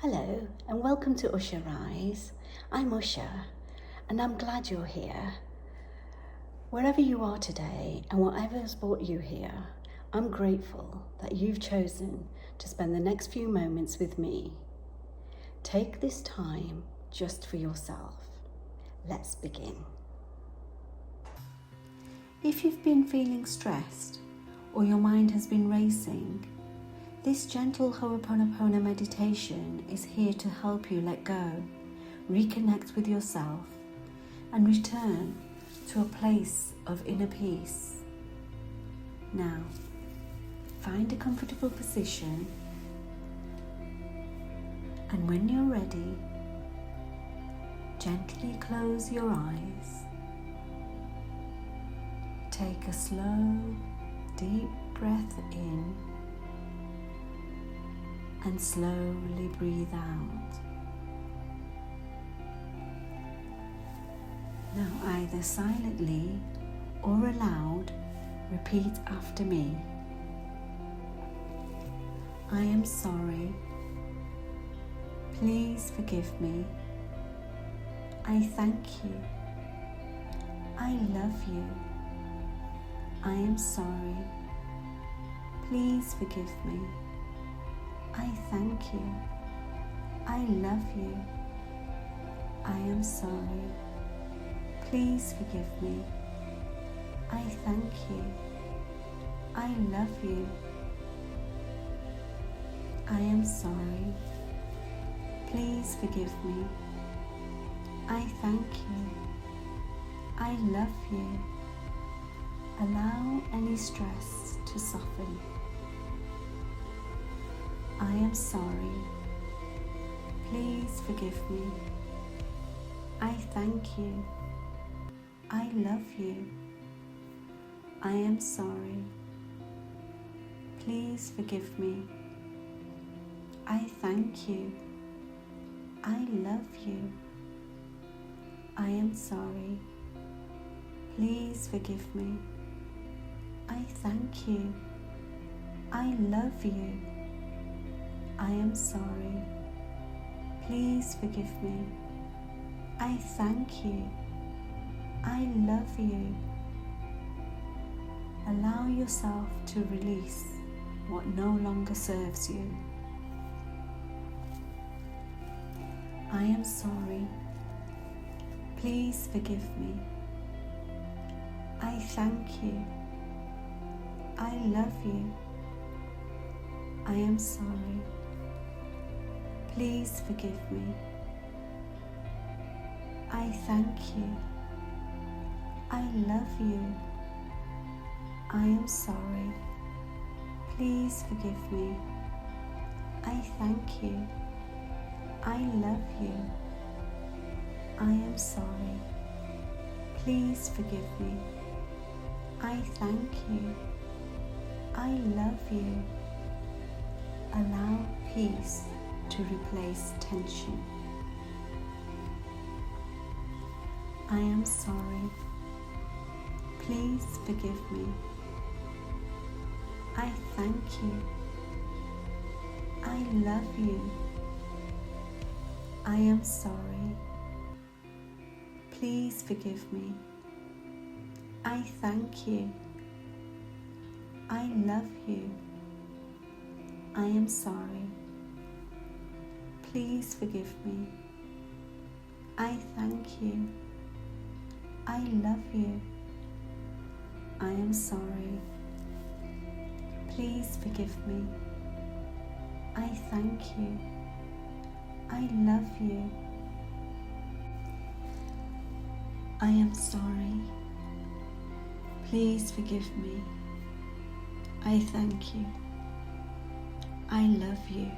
Hello and welcome to Usha Rise. I'm Usha and I'm glad you're here. Wherever you are today and whatever has brought you here, I'm grateful that you've chosen to spend the next few moments with me. Take this time just for yourself. Let's begin. If you've been feeling stressed or your mind has been racing, this gentle Ho'oponopono meditation is here to help you let go, reconnect with yourself, and return to a place of inner peace. Now, find a comfortable position, and when you're ready, gently close your eyes. Take a slow, deep breath in and slowly breathe out. Now either silently or aloud, repeat after me. I am sorry. Please forgive me. I thank you. I love you. I am sorry. Please forgive me. I thank you. I love you. I am sorry. Please forgive me. I thank you. I love you. I am sorry. Please forgive me. I thank you. I love you. Allow any stress to soften. I am sorry. Please forgive me. I thank you. I love you. I am sorry. Please forgive me. I thank you. I love you. I am sorry. Please forgive me. I thank you. I love you. I am sorry. Please forgive me. I thank you. I love you. Allow yourself to release what no longer serves you. I am sorry. Please forgive me. I thank you. I love you. I am sorry. Please forgive me. I thank you. I love you. I am sorry. Please forgive me. I thank you. I love you. I am sorry. Please forgive me. I thank you. I love you. Allow peace to replace tension. I am sorry. Please forgive me. I thank you. I love you. I am sorry. Please forgive me. I thank you. I love you. I am sorry. Please forgive me. I thank you. I love you. I am sorry. Please forgive me. I thank you. I love you. I am sorry. Please forgive me. I thank you. I love you.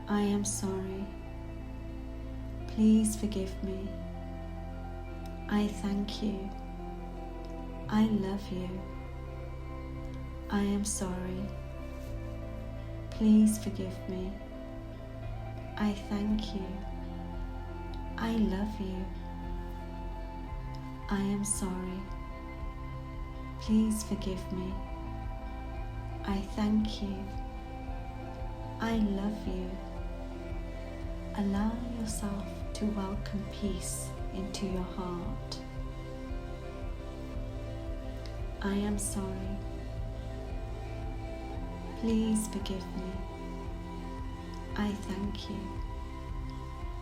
I am sorry. Please forgive me. I thank you. I love you. I am sorry. Please forgive me. I thank you. I love you. I am sorry. Please forgive me. I thank you. I love you. Allow yourself to welcome peace into your heart. I am sorry. Please forgive me. I thank you.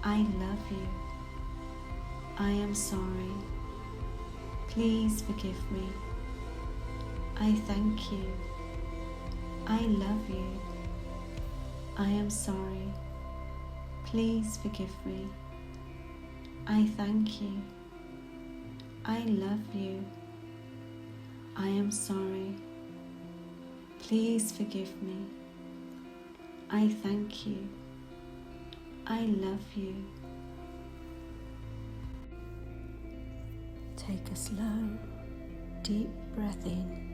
I love you. I am sorry. Please forgive me. I thank you. I love you. I am sorry. Please forgive me. I thank you. I love you. I am sorry. Please forgive me. I thank you. I love you. Take a slow, deep breath in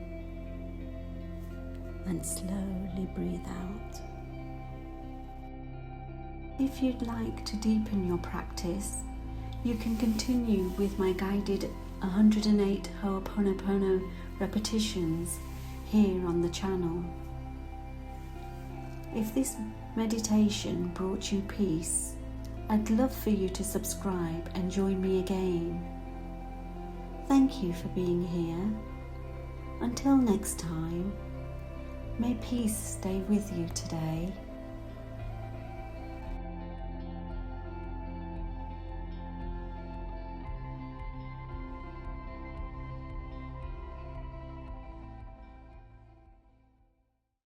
and slowly breathe out. If you'd like to deepen your practice, you can continue with my guided 108 Ho'oponopono repetitions here on the channel. If this meditation brought you peace, I'd love for you to subscribe and join me again. Thank you for being here. Until next time, may peace stay with you today.